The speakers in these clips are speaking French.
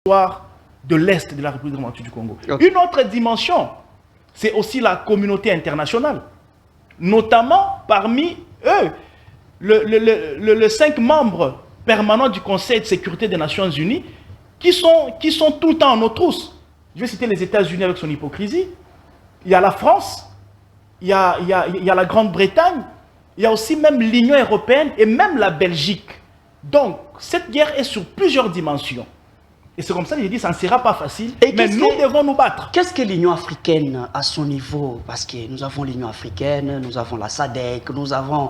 l'histoire de l'Est de la République démocratique du Congo. Okay. Une autre dimension, c'est aussi la communauté internationale. Notamment parmi eux, les 5 membres permanents du Conseil de sécurité des Nations Unies qui sont tout le temps en nos trousses. Je vais citer les États-Unis avec son hypocrisie. Il y a la France, il y a la Grande-Bretagne, il y a aussi même l'Union européenne et même la Belgique. Donc, cette guerre est sur plusieurs dimensions. Et c'est comme ça que j'ai dit, ça ne sera pas facile, mais nous devons nous battre. Qu'est-ce que l'Union africaine à son niveau? Parce que nous avons l'Union africaine, nous avons la SADC, nous avons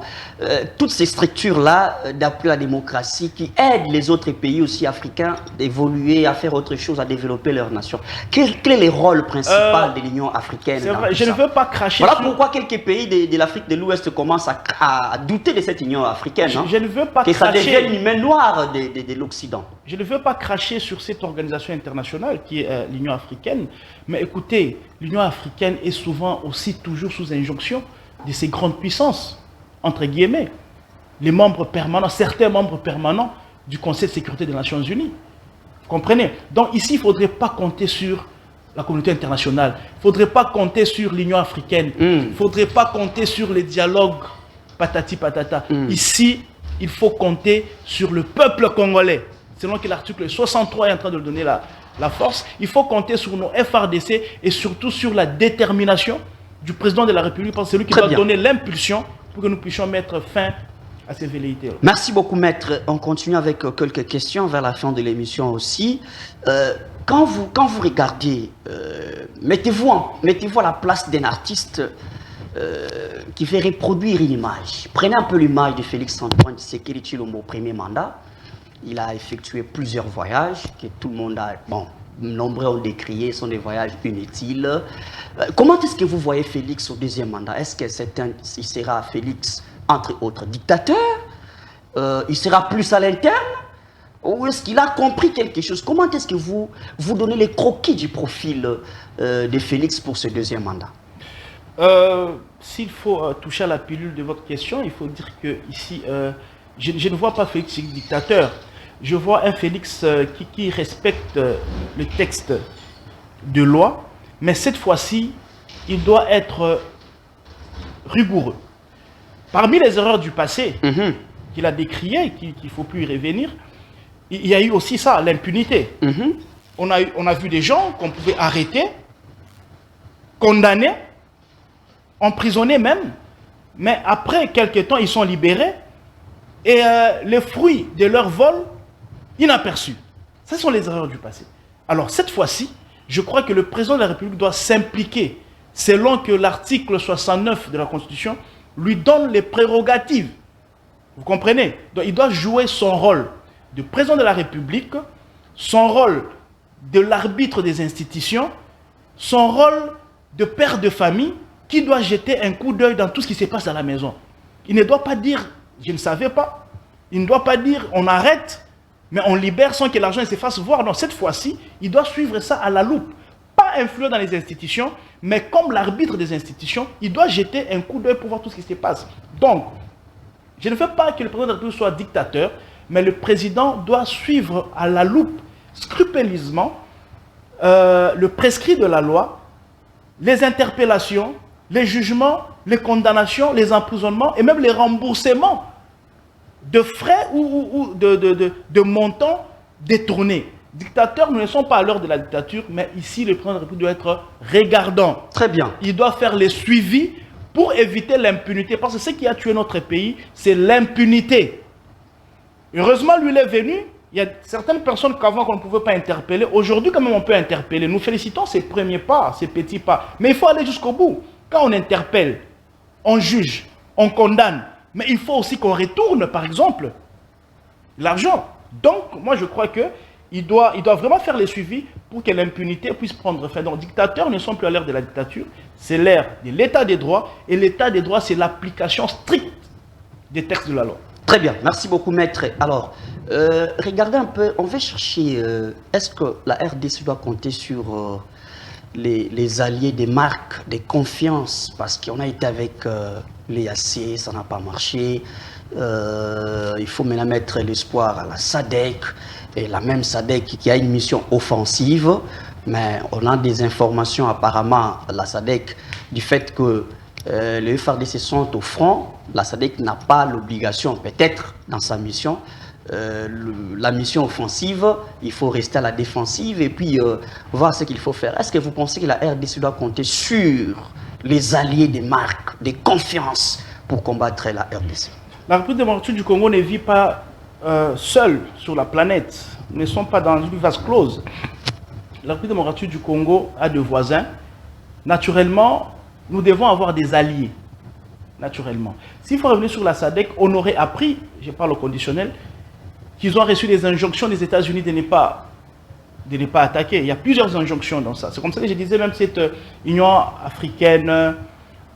toutes ces structures-là d'appui à la démocratie qui aident les autres pays aussi africains d'évoluer, à faire autre chose, à développer leur nation. Quel est le rôle principal de l'Union africaine? Vrai, je ne veux pas cracher voilà pourquoi quelques pays de l'Afrique de l'Ouest commencent à douter de cette Union africaine. Je ne veux pas que ça devienne une main noire de l'Occident. Je ne veux pas cracher sur cette organisation internationale qui est l'Union africaine, mais écoutez, l'Union africaine est souvent aussi toujours sous injonction de ces grandes puissances, entre guillemets, les membres permanents, certains membres permanents du Conseil de sécurité des Nations Unies. Vous comprenez? Donc ici, il ne faudrait pas compter sur la communauté internationale, il ne faudrait pas compter sur l'Union africaine, il ne faudrait pas compter sur les dialogues patati patata. Ici, il faut compter sur le peuple congolais. Selon que l'article 63 est en train de donner la force, il faut compter sur nos FRDC et surtout sur la détermination du président de la République, parce que c'est lui qui doit donner l'impulsion pour que nous puissions mettre fin à ces velléités. Merci beaucoup, maître. On continue avec quelques questions vers la fin de l'émission aussi. Quand vous regardez, mettez-vous à la place d'un artiste qui fait reproduire une image. Prenez un peu l'image de Félix-Antoine Tshisekedi Tshilombo au premier mandat. Il a effectué plusieurs voyages que tout le monde a... Bon, nombreux ont décrié, sont des voyages inutiles. Comment est-ce que vous voyez Félix au deuxième mandat? Est-ce que il sera Félix, entre autres, dictateur? Il sera plus à l'interne? Ou est-ce qu'il a compris quelque chose? Comment est-ce que vous donnez les croquis du profil de Félix pour ce deuxième mandat? S'il faut toucher à la pilule de votre question, il faut dire que ici, je ne vois pas Félix dictateur. Je vois un Félix qui respecte le texte de loi, mais cette fois-ci, il doit être rigoureux. Parmi les erreurs du passé qu'il a décriées, qu'il ne faut plus y revenir, il y a eu aussi ça, l'impunité. On a vu des gens qu'on pouvait arrêter, condamner, emprisonner même, mais après quelques temps, ils sont libérés et les fruits de leur vol, inaperçus. Ce sont les erreurs du passé. Alors cette fois-ci, je crois que le président de la République doit s'impliquer selon que l'article 69 de la Constitution lui donne les prérogatives. Vous comprenez? Donc il doit jouer son rôle de président de la République, son rôle de l'arbitre des institutions, son rôle de père de famille qui doit jeter un coup d'œil dans tout ce qui se passe à la maison. Il ne doit pas dire « je ne savais pas ». Il ne doit pas dire « on arrête ». Mais on libère sans que l'argent se fasse voir. Non, cette fois-ci, il doit suivre ça à la loupe. Pas influer dans les institutions, mais comme l'arbitre des institutions, il doit jeter un coup d'œil pour voir tout ce qui se passe. Donc, je ne veux pas que le président de la République soit dictateur, mais le président doit suivre à la loupe, scrupuleusement, le prescrit de la loi, les interpellations, les jugements, les condamnations, les emprisonnements et même les remboursements de frais ou de montants détournés. Dictateurs, nous ne sommes pas à l'heure de la dictature, mais ici, le président de la République doit être regardant. Très bien. Il doit faire les suivis pour éviter l'impunité. Parce que ce qui a tué notre pays, c'est l'impunité. Heureusement, lui, il est venu. Il y a certaines personnes qu'avant, on ne pouvait pas interpeller. Aujourd'hui, quand même, on peut interpeller. Nous félicitons ces premiers pas, ces petits pas. Mais il faut aller jusqu'au bout. Quand on interpelle, on juge, on condamne. Mais il faut aussi qu'on retourne, par exemple, l'argent. Donc, moi, je crois qu'il doit vraiment faire les suivis pour que l'impunité puisse prendre fin. Donc, dictateurs ne sont plus à l'ère de la dictature, c'est l'ère de l'état des droits. Et l'état des droits, c'est l'application stricte des textes de la loi. Très bien, merci beaucoup, maître. Alors, regardez un peu, on va chercher, est-ce que la RDC doit compter sur les alliés des marques, des confiances? Parce qu'on a été avec l'EAC, ça n'a pas marché. Il faut maintenant mettre l'espoir à la SADC. et la même SADC qui a une mission offensive, mais on a des informations apparemment, la SADC, du fait que les FARDC sont au front, la SADC n'a pas l'obligation, peut-être dans sa mission, la mission offensive, il faut rester à la défensive et puis voir ce qu'il faut faire. Est-ce que vous pensez que la RDC doit compter sur les alliés des marques, des confiances pour combattre la RDC? La République démocratique du Congo ne vit pas seule sur la planète. Nous ne sommes pas dans une vase close. La République démocratique du Congo a des voisins. Naturellement, nous devons avoir des alliés. Naturellement. S'il faut revenir sur la SADC, on aurait appris, je parle au conditionnel, qu'ils ont reçu des injonctions des États-Unis de ne pas attaquer. Il y a plusieurs injonctions dans ça. C'est comme ça que je disais, même cette Union africaine,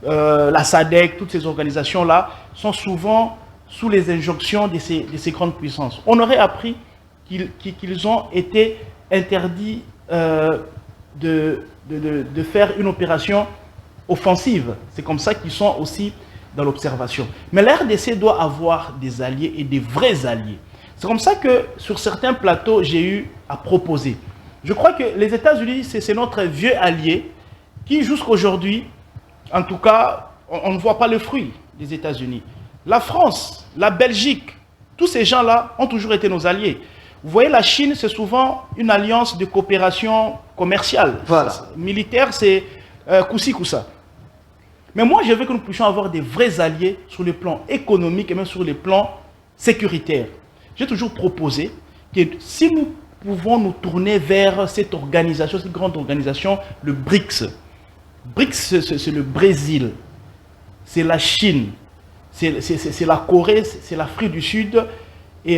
la SADC, toutes ces organisations-là sont souvent sous les injonctions de ces grandes puissances. On aurait appris qu'ils ont été interdits de faire une opération offensive. C'est comme ça qu'ils sont aussi dans l'observation. Mais la RDC doit avoir des alliés et des vrais alliés. C'est comme ça que sur certains plateaux, j'ai eu à proposer. Je crois que les États-Unis, c'est notre vieux allié qui, jusqu'aujourd'hui, en tout cas, on ne voit pas le fruit des États-Unis. La France, la Belgique, tous ces gens-là ont toujours été nos alliés. Vous voyez, la Chine, c'est souvent une alliance de coopération commerciale. Voilà. Militaire, c'est coussi-coussa. Mais moi, je veux que nous puissions avoir des vrais alliés sur le plan économique et même sur le plan sécuritaire. J'ai toujours proposé que si nous pouvons nous tourner vers cette organisation, cette grande organisation, le BRICS. BRICS, c'est le Brésil, c'est la Chine, c'est la Corée, c'est l'Afrique du Sud et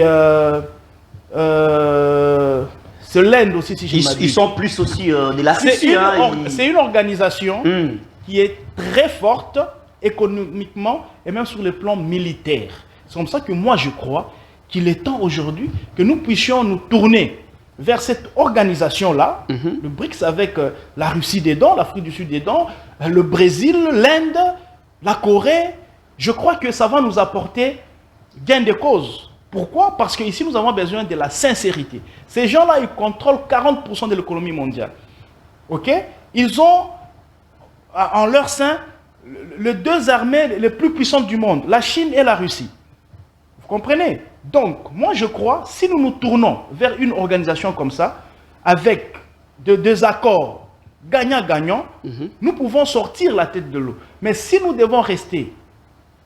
c'est l'Inde aussi, si je m'abuse. Ils sont plus aussi de la Russie. C'est une organisation qui est très forte économiquement et même sur le plan militaire. C'est comme ça que moi je crois qu'il est temps aujourd'hui que nous puissions nous tourner vers cette organisation-là, le BRICS avec la Russie dedans, l'Afrique du Sud dedans, le Brésil, l'Inde, la Corée. Je crois que ça va nous apporter gain de cause. Pourquoi? Parce qu'ici, nous avons besoin de la sincérité. Ces gens-là, ils contrôlent 40% de l'économie mondiale. Ok? Ils ont en leur sein les deux armées les plus puissantes du monde, la Chine et la Russie. Vous comprenez? Donc, moi je crois, si nous nous tournons vers une organisation comme ça, avec deux accords gagnant-gagnant, nous pouvons sortir la tête de l'eau. Mais si nous devons rester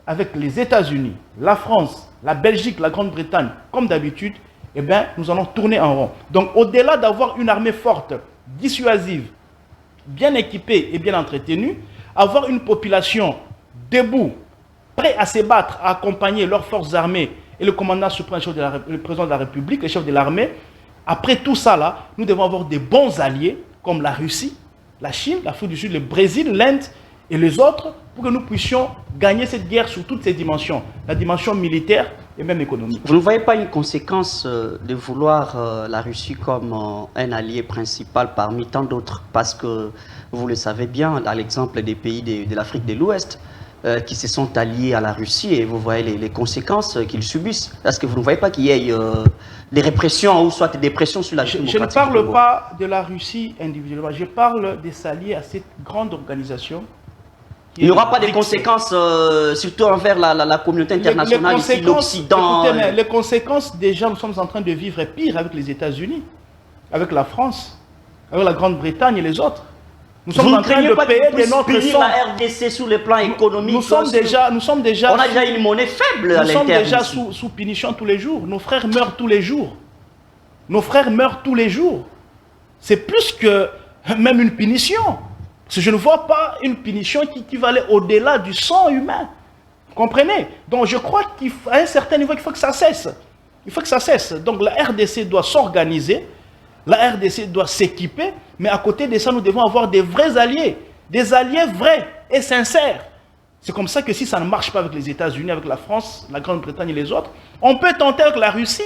avec les États-Unis, la France, la Belgique, la Grande-Bretagne, comme d'habitude, eh bien, nous allons tourner en rond. Donc, au-delà d'avoir une armée forte, dissuasive, bien équipée et bien entretenue, avoir une population debout, prêt à se battre, à accompagner leurs forces armées et le commandant suprême, le président de la République, le chef de l'armée. Après tout ça, là, nous devons avoir des bons alliés comme la Russie, la Chine, l'Afrique du Sud, le Brésil, l'Inde et les autres pour que nous puissions gagner cette guerre sur toutes ses dimensions, la dimension militaire et même économique. Vous ne voyez pas une conséquence de vouloir la Russie comme un allié principal parmi tant d'autres? Parce que vous le savez bien, à l'exemple des pays de l'Afrique de l'Ouest, qui se sont alliés à la Russie et vous voyez les conséquences qu'ils subissent. Est-ce que vous ne voyez pas qu'il y ait des répressions ou soit des pressions sur la Russie? Je ne parle pas de la Russie individuellement, je parle de s'allier à cette grande organisation. Il n'y aura pas de conséquences, surtout envers la communauté internationale, ici, l'Occident. Écoutez, les conséquences, déjà, nous sommes en train de vivre pire avec les États-Unis, avec la France, avec la Grande-Bretagne et les autres. Nous sommes en train de payer de notre sang. La RDC sur le plan économique. Nous sommes déjà. On a déjà une monnaie faible à l'intérieur. Nous sommes déjà sous punition tous les jours. Nos frères meurent tous les jours. Nos frères meurent tous les jours. C'est plus que même une punition. Parce que je ne vois pas une punition qui va aller au-delà du sang humain. Vous comprenez? Donc je crois qu'à un certain niveau, il faut que ça cesse. Il faut que ça cesse. Donc la RDC doit s'organiser. La RDC doit s'équiper, mais à côté de ça, nous devons avoir des vrais alliés vrais et sincères. C'est comme ça que si ça ne marche pas avec les États-Unis, avec la France, la Grande-Bretagne et les autres, on peut tenter avec la Russie,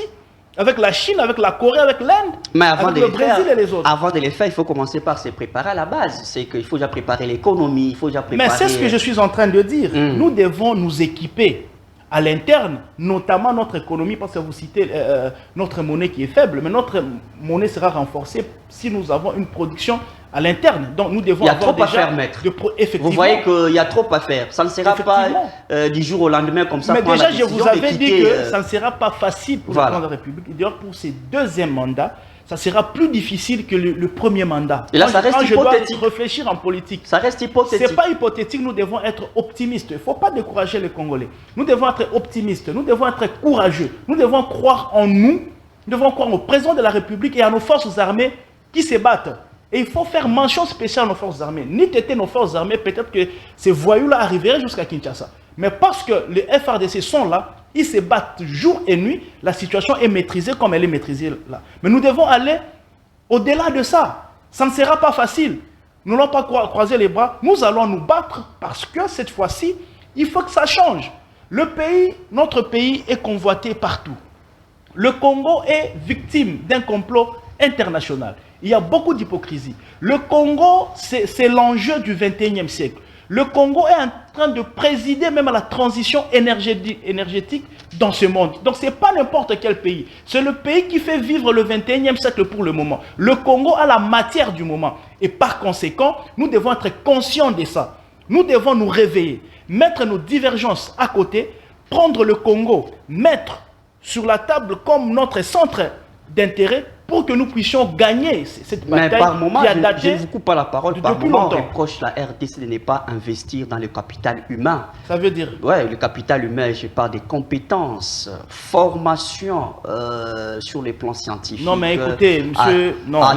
avec la Chine, avec la Corée, avec l'Inde, avec le Brésil et les autres. Avant de les faire, il faut commencer par se préparer à la base. C'est qu'il faut déjà préparer l'économie, il faut déjà préparer... Mais c'est ce que je suis en train de dire. Nous devons nous équiper à l'interne, notamment notre économie, parce que vous citez notre monnaie qui est faible, mais notre monnaie sera renforcée si nous avons une production à l'interne. Donc nous devons avoir trop à faire, maître. Effectivement. Vous voyez qu'il y a trop à faire. Ça ne sera pas du jour au lendemain comme ça. Mais déjà, je vous avais dit que ça ne sera pas facile pour le président de la République. Et d'ailleurs, pour ses deuxièmes mandats, ça sera plus difficile que le premier mandat. Et là, ça reste hypothétique. Je dois réfléchir en politique. Ça reste hypothétique. Ce n'est pas hypothétique, nous devons être optimistes. Il ne faut pas décourager les Congolais. Nous devons être optimistes, nous devons être courageux. Nous devons croire en nous, nous devons croire au président de la République et à nos forces armées qui se battent. Et il faut faire mention spéciale à nos forces armées. Ni têter nos forces armées, peut-être que ces voyous-là arriveraient jusqu'à Kinshasa. Mais parce que les FRDC sont là, ils se battent jour et nuit, la situation est maîtrisée comme elle est maîtrisée là. Mais nous devons aller au-delà de ça. Ça ne sera pas facile. Nous n'allons pas croiser les bras. Nous allons nous battre parce que cette fois-ci, il faut que ça change. Le pays, notre pays est convoité partout. Le Congo est victime d'un complot international. Il y a beaucoup d'hypocrisie. Le Congo, c'est l'enjeu du 21e siècle. Le Congo est en train de présider même à la transition énergétique dans ce monde. Donc, ce n'est pas n'importe quel pays. C'est le pays qui fait vivre le 21e siècle pour le moment. Le Congo a la matière du moment. Et par conséquent, nous devons être conscients de ça. Nous devons nous réveiller, mettre nos divergences à côté, prendre le Congo, mettre sur la table comme notre centre d'intérêt pour que nous puissions gagner cette bataille. Mais par moment, qui a daté je ne vous coupe pas la parole, par depuis moment, longtemps. on reproche la RDC de ne pas investir dans le capital humain. Ça veut dire? Oui, le capital humain, je parle des compétences, formation sur les plans scientifiques. Non, mais écoutez, monsieur...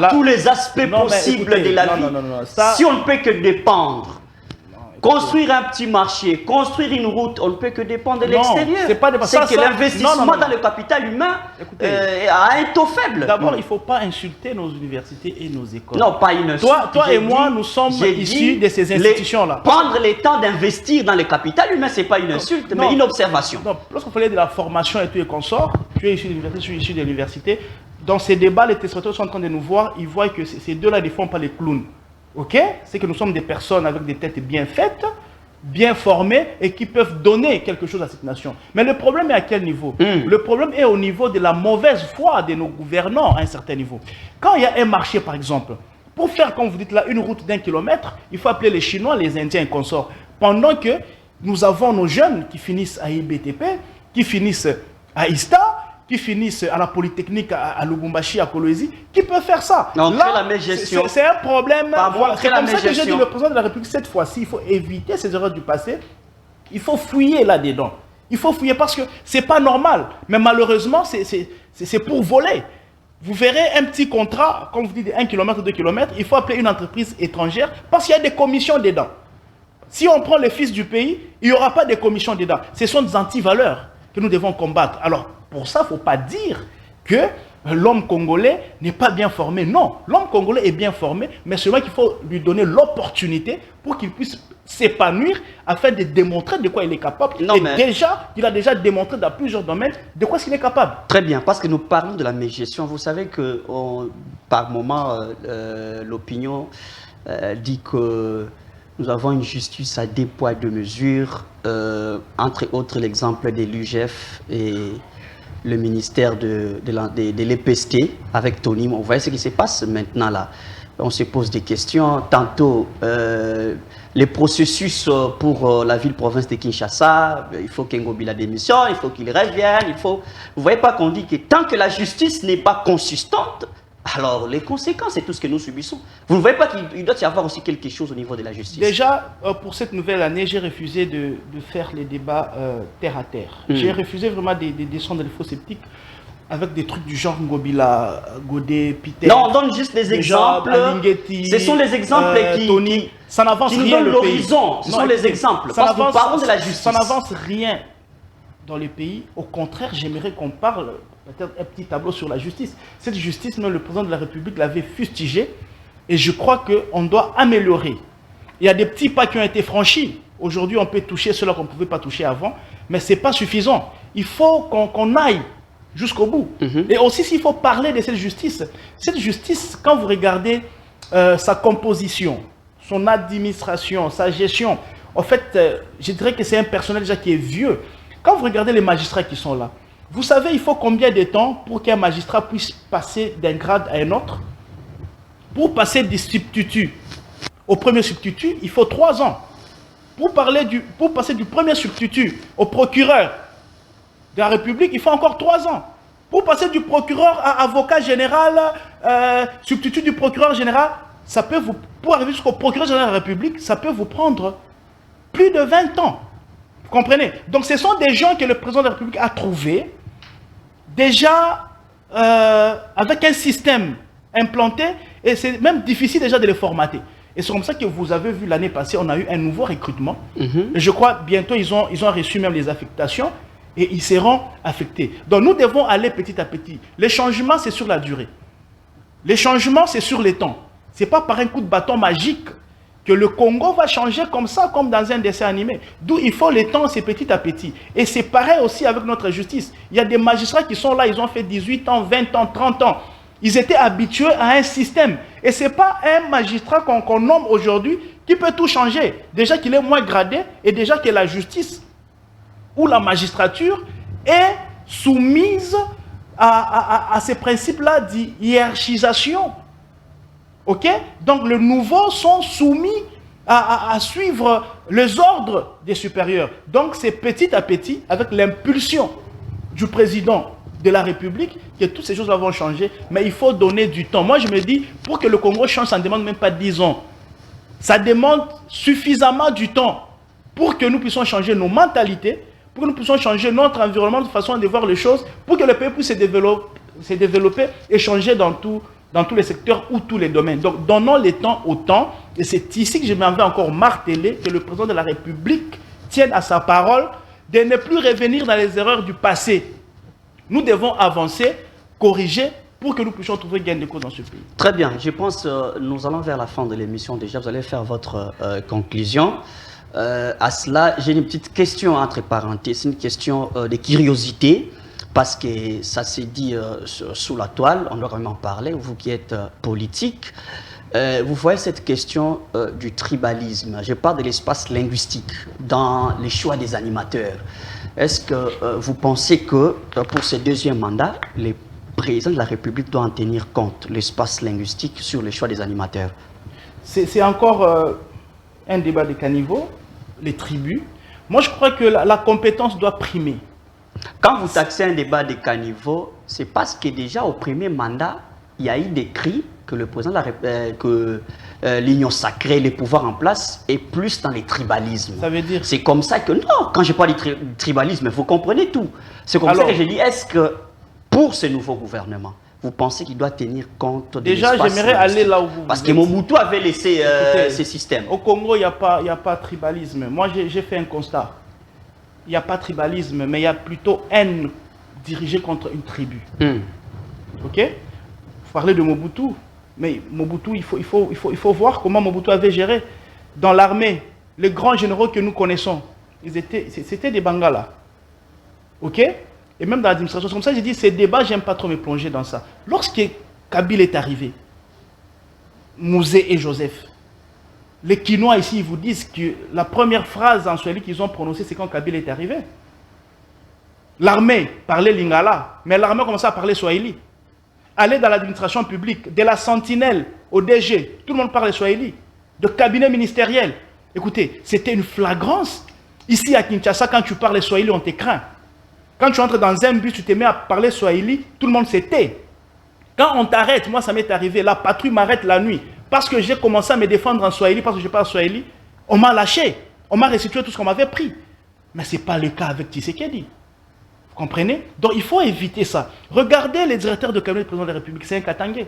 tous les aspects possibles de la vie. Ça, si on ne peut que dépendre, construire un petit marché, construire une route, on ne peut que dépendre de l'extérieur. C'est pas que l'investissement dans le capital humain a un taux faible. D'abord, il ne faut pas insulter nos universités et nos écoles. Non, pas une insulte. Toi et moi, nous sommes issus de ces institutions-là. Prendre le temps d'investir dans le capital humain, ce n'est pas une insulte, mais une observation. Lorsqu'on parlait de la formation et tout et consorts, tu es issu de l'université, je suis issu de l'université. Dans ces débats, les téléspectateurs sont en train de nous voir, ils voient que ces deux-là ne font pas les clowns. Ok, c'est que nous sommes des personnes avec des têtes bien faites, bien formées et qui peuvent donner quelque chose à cette nation. Mais le problème est à quel niveau? Le problème est au niveau de la mauvaise foi de nos gouvernants à un certain niveau. Quand il y a un marché, par exemple, pour faire, comme vous dites là, une route d'1 kilomètre, il faut appeler les Chinois, les Indiens et consorts. Pendant que nous avons nos jeunes qui finissent à IBTP, qui finissent à ISTA, qui finissent à la Polytechnique à Lubumbashi, à Kolwezi, qui peuvent faire ça. Donc, là, la même gestion. C'est un problème. C'est comme ça que j'ai dit le président de la République, cette fois-ci, il faut éviter ces erreurs du passé. Il faut fouiller là-dedans. Il faut fouiller parce que ce n'est pas normal. Mais malheureusement, c'est pour voler. Vous verrez un petit contrat, comme vous dites, 1 km, 2 km, il faut appeler une entreprise étrangère parce qu'il y a des commissions dedans. Si on prend les fils du pays, il n'y aura pas de commissions dedans. Ce sont des antivaleurs que nous devons combattre. Alors, pour ça, il ne faut pas dire que l'homme congolais n'est pas bien formé. Non, l'homme congolais est bien formé, mais seulement qu'il faut lui donner l'opportunité pour qu'il puisse s'épanouir afin de démontrer de quoi il est capable. Non, il a déjà démontré dans plusieurs domaines de quoi il est capable. Très bien, parce que nous parlons de la mégestion. Vous savez que par moment, l'opinion dit que nous avons une justice à 2 poids 2 mesures, entre autres l'exemple de l'UGF et le ministère de l'EPST avec Tony. Vous voyez ce qui se passe maintenant là. On se pose des questions. Tantôt, les processus pour la ville-province de Kinshasa, il faut qu'Ngobila démissionne, il faut qu'il revienne. Vous ne voyez pas qu'on dit que tant que la justice n'est pas consistante, alors les conséquences, c'est tout ce que nous subissons. Vous ne voyez pas qu'il doit y avoir aussi quelque chose au niveau de la justice? Déjà, pour cette nouvelle année, j'ai refusé de faire les débats terre à terre. J'ai refusé vraiment de descendre les faux sceptiques avec des trucs du genre Ngobila, Godé, Peter. Non, on donne juste des exemples. Ce sont les exemples Tony. Ça n'avance rien. Qui nous donnent l'horizon. Ce sont les exemples. Parce que nous parlons de la justice. Ça n'avance rien dans le pays. Au contraire, j'aimerais qu'on parle peut-être un petit tableau sur la justice. Cette justice, même le président de la République l'avait fustigée. Et je crois qu'on doit améliorer. Il y a des petits pas qui ont été franchis. Aujourd'hui, on peut toucher ceux-là qu'on ne pouvait pas toucher avant. Mais ce n'est pas suffisant. Il faut qu'on aille jusqu'au bout. Et aussi, s'il faut parler de cette justice, quand vous regardez sa composition, son administration, sa gestion, en fait, je dirais que c'est un personnel déjà qui est vieux. Quand vous regardez les magistrats qui sont là, vous savez, il faut combien de temps pour qu'un magistrat puisse passer d'un grade à un autre? Pour passer du substitut au premier substitut, il faut 3 ans. Pour passer du premier substitut au procureur de la République, il faut encore 3 ans. Pour passer du procureur à avocat général, substitut du procureur général, pour arriver jusqu'au procureur général de la République, ça peut vous prendre plus de 20 ans. Vous comprenez? Donc ce sont des gens que le président de la République a trouvés, déjà avec un système implanté, et c'est même difficile déjà de les formater. Et c'est comme ça que vous avez vu l'année passée, on a eu un nouveau recrutement. Et je crois bientôt, ils ont reçu même les affectations et ils seront affectés. Donc nous devons aller petit à petit. Les changements, c'est sur la durée. Les changements, c'est sur les temps. Ce n'est pas par un coup de bâton magique que le Congo va changer comme ça, comme dans un dessin animé. D'où il faut les temps, c'est petit à petit. Et c'est pareil aussi avec notre justice. Il y a des magistrats qui sont là, ils ont fait 18 ans, 20 ans, 30 ans. Ils étaient habitués à un système. Et ce n'est pas un magistrat qu'on nomme aujourd'hui qui peut tout changer. Déjà qu'il est moins gradé et déjà que la justice ou la magistrature est soumise à ces principes-là d'hiérarchisation. Ok? Donc les nouveaux sont soumis à suivre les ordres des supérieurs. Donc c'est petit à petit, avec l'impulsion du président de la République, que toutes ces choses vont changer, mais il faut donner du temps. Moi, je me dis, pour que le Congo change, ça ne demande même pas 10 ans. Ça demande suffisamment du temps pour que nous puissions changer nos mentalités, pour que nous puissions changer notre environnement, de façon de voir les choses, pour que le pays puisse se développer et changer dans tous les secteurs ou tous les domaines. Donc, donnons le temps au temps, et c'est ici que je m'en vais encore marteler, que le président de la République tienne à sa parole, de ne plus revenir dans les erreurs du passé. Nous devons avancer, corriger, pour que nous puissions trouver gain de cause dans ce pays. Très bien, je pense que nous allons vers la fin de l'émission déjà. Vous allez faire votre conclusion. À cela, j'ai une petite question entre parenthèses, une question de curiosité, parce que ça s'est dit sous la toile, on doit quand même en parler, vous qui êtes politique. Vous voyez cette question du tribalisme. Je parle de l'espace linguistique dans les choix des animateurs. Est-ce que vous pensez que pour ce deuxième mandat, le président de la République doit en tenir compte, l'espace linguistique sur les choix des animateurs? C'est encore un débat de caniveau, les tribus. Moi, je crois que la compétence doit primer. Quand vous taxez un débat de caniveau, c'est parce que déjà au premier mandat, il y a eu des cris que le président de la République, l'union sacrée, les pouvoirs en place, est plus dans les tribalismes. Ça veut dire... C'est comme ça que, non, quand je parle de tribalisme, vous comprenez tout. C'est comme ça que je dis, est-ce que pour ce nouveau gouvernement, vous pensez qu'il doit tenir compte de déjà, j'aimerais aller là où vous parce que Mobutu avait laissé ces systèmes. Au Congo, il n'y a pas de tribalisme. Moi, j'ai fait un constat. Il n'y a pas de tribalisme, mais il y a plutôt haine dirigée contre une tribu. Ok? Vous parlez de Mobutu, mais Mobutu, il faut voir comment Mobutu avait géré. Dans l'armée, les grands généraux que nous connaissons, c'était des Bangala. Ok? Et même dans l'administration, c'est comme ça que j'ai dit, ces débats, j'aime pas trop me plonger dans ça. Lorsque Kabila est arrivé, Mouzé et Joseph, les Quinois ici, ils vous disent que la première phrase en Swahili qu'ils ont prononcée, c'est quand Kabila est arrivé. L'armée parlait Lingala, mais l'armée commençait à parler Swahili. Aller dans l'administration publique, de la sentinelle au DG, tout le monde parlait Swahili. De cabinet ministériel. Écoutez, c'était une flagrance. Ici à Kinshasa, quand tu parles Swahili, on te craint. Quand tu entres dans un bus, tu te mets à parler Swahili, tout le monde se tait. Quand on t'arrête, moi ça m'est arrivé, la patrouille m'arrête la nuit, parce que j'ai commencé à me défendre en Swahili, parce que je parle Swahili, on m'a lâché, on m'a restitué tout ce qu'on m'avait pris. Mais ce n'est pas le cas avec Tshisekedi. Vous comprenez? Donc il faut éviter ça. Regardez les directeurs de cabinet du président de la République, c'est un Katangé.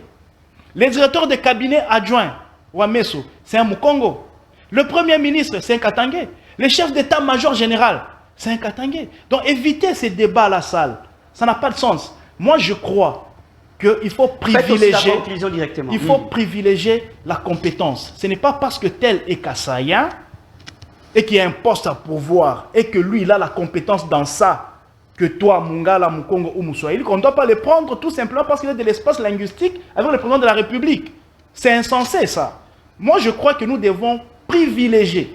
Les directeurs de cabinet adjoints, Wameso, c'est un Mukongo. Le premier ministre, c'est un Katangé. Le chef d'état-major général, c'est un Katangé. Donc évitez ces débats à la salle. Ça n'a pas de sens. Moi, je crois qu'il faut privilégier, privilégier la compétence. Ce n'est pas parce que tel est Kassaïen et qu'il a un poste à pouvoir et que lui, il a la compétence dans ça, que toi, Mungala, Mukongo ou Moussoaïli, qu'on ne doit pas le prendre tout simplement parce qu'il a de l'espace linguistique avec le président de la République. C'est insensé, ça. Moi, je crois que nous devons privilégier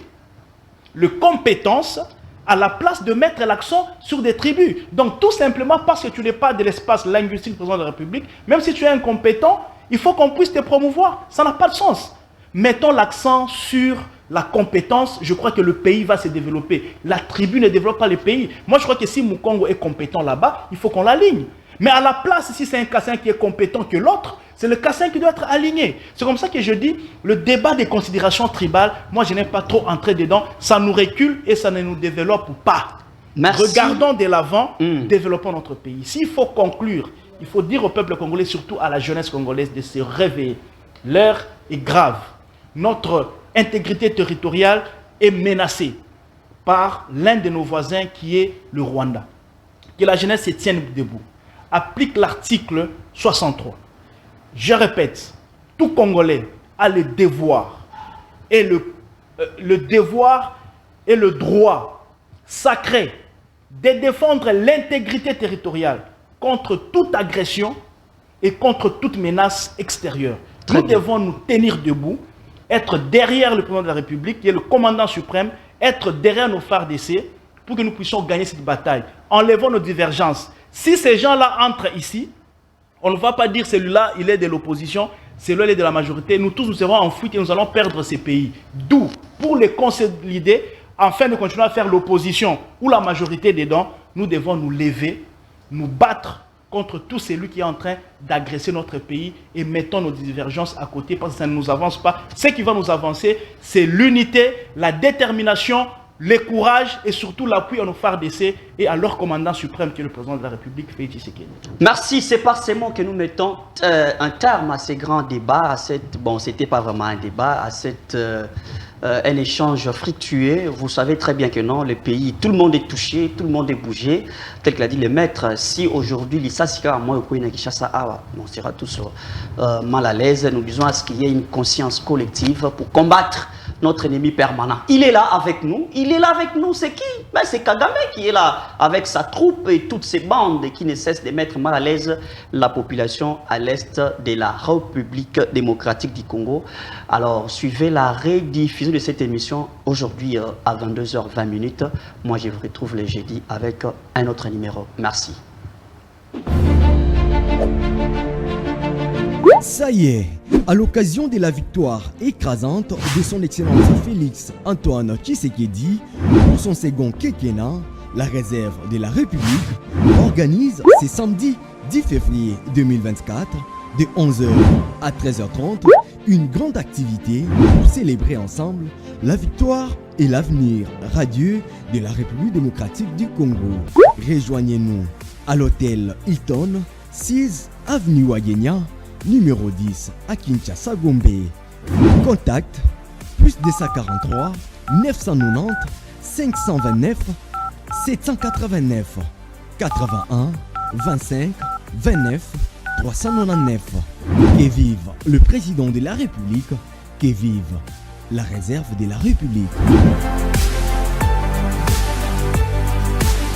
les compétences à la place de mettre l'accent sur des tribus. Donc tout simplement parce que tu n'es pas de l'espace linguistique du président de la République, même si tu es incompétent, il faut qu'on puisse te promouvoir. Ça n'a pas de sens. Mettons l'accent sur la compétence, je crois que le pays va se développer. La tribu ne développe pas le pays. Moi, je crois que si Mukongo est compétent là-bas, il faut qu'on l'aligne. Mais à la place, si c'est un Kassin qui est compétent que l'autre, c'est le Kassin qui doit être aligné. C'est comme ça que je dis, le débat des considérations tribales, moi, je n'ai pas trop entré dedans. Ça nous recule et ça ne nous développe pas. Merci. Regardons de l'avant, développons notre pays. S'il faut conclure, il faut dire au peuple congolais, surtout à la jeunesse congolaise, de se réveiller. L'heure est grave. Notre intégrité territoriale est menacée par l'un de nos voisins qui est le Rwanda. Que la jeunesse se tienne debout. Applique l'article 63. Je répète, tout Congolais a le devoir et le devoir et le droit sacré de défendre l'intégrité territoriale contre toute agression et contre toute menace extérieure. Nous devons nous tenir debout, être derrière le président de la République, qui est le commandant suprême, être derrière nos phares d'essai pour que nous puissions gagner cette bataille. Enlevons nos divergences. Si ces gens-là entrent ici, on ne va pas dire celui-là, il est de l'opposition, celui-là, il est de la majorité. Nous tous, nous serons en fuite et nous allons perdre ces pays. D'où, pour les consolider, afin de continuer à faire l'opposition ou la majorité dedans, nous devons nous lever, nous battre contre tout celui qui est en train d'agresser notre pays et mettons nos divergences à côté parce que ça ne nous avance pas. Ce qui va nous avancer, c'est l'unité, la détermination, le courage et surtout l'appui à nos phares d'essai et à leur commandant suprême qui est le président de la République, Félix Tshisekedi. Merci, c'est par ces mots que nous mettons un terme à ces grands débats, à cette, bon, c'était pas vraiment un débat, à cette, un échange fructueux. Vous savez très bien que non, le pays, tout le monde est touché, tout le monde est bougé. Tel que l'a dit le maître, si aujourd'hui, on sera tous mal à l'aise, nous disons à ce qu'il y ait une conscience collective pour combattre notre ennemi permanent. Il est là avec nous. Il est là avec nous. C'est qui? Ben, c'est Kagame qui est là avec sa troupe et toutes ses bandes qui ne cessent de mettre mal à l'aise la population à l'est de la République démocratique du Congo. Alors, suivez la rediffusion de cette émission aujourd'hui à 22h20. Moi, je vous retrouve le jeudi avec un autre numéro. Merci. Ça y est, à l'occasion de la victoire écrasante de son Excellence Félix Antoine Tshisekedi pour son second quinquennat, la réserve de la République organise ce samedi 10 février 2024 de 11h à 13h30 une grande activité pour célébrer ensemble la victoire et l'avenir radieux de la République démocratique du Congo. Rejoignez-nous à l'hôtel Hilton, 6 avenue Wagenya, numéro 10 à Kinshasa Gombe. Contact plus 243 990 529 789 81 25 29 399. Que vive le président de la République, que vive la réserve de la République.